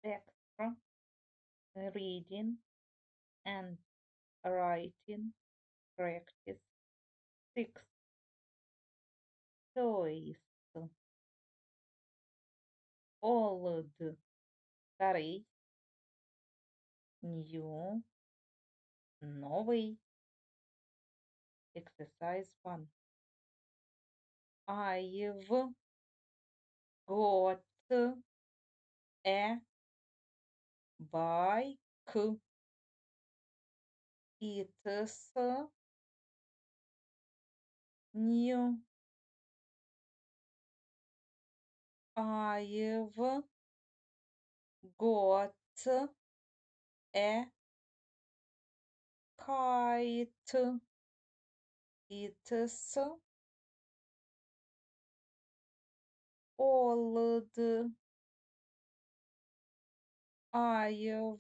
extra reading and writing practice. 6. Toys. Old, старый, new, новый. Exercise 1. I've got a bike. It's new. I've got a kite. It's old. I've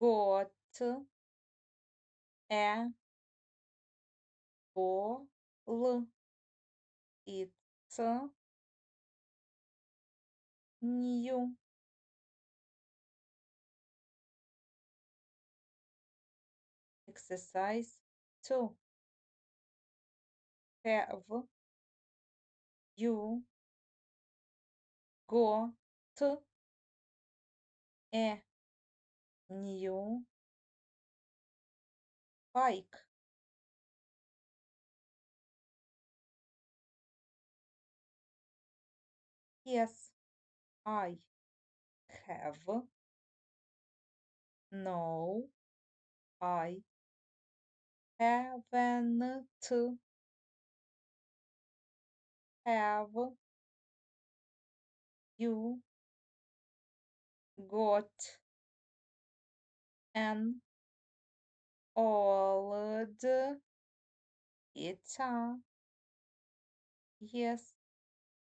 got a ball. It's new. Exercise 2. Have you got a new bike? Yes, I have. No, I haven't. Have you got an old guitar? Yes,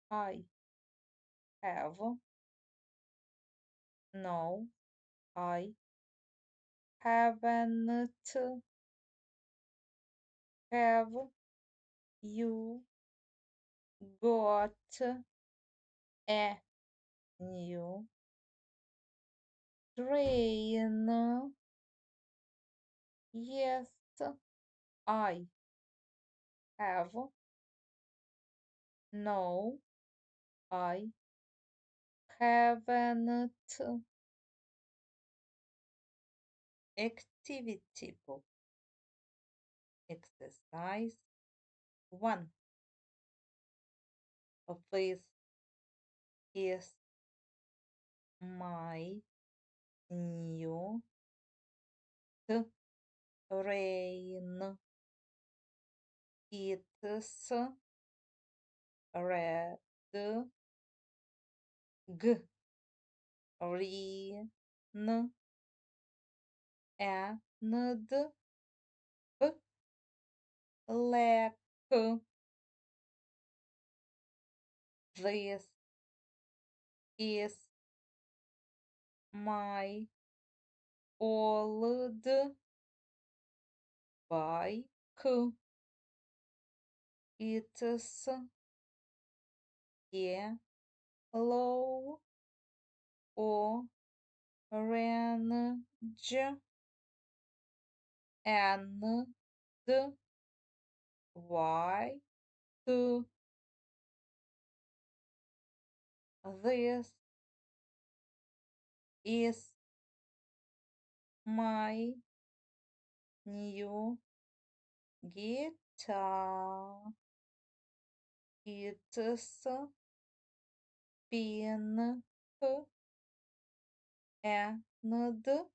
I have. No, I haven't. Have you got a new train? Yes, I have. No, I haven't. Activity book. Exercise 1. This is my new train. It's red, green, and black. This is my old bike. It's yellow, orange, and white. This is my new guitar. It's pink and blue.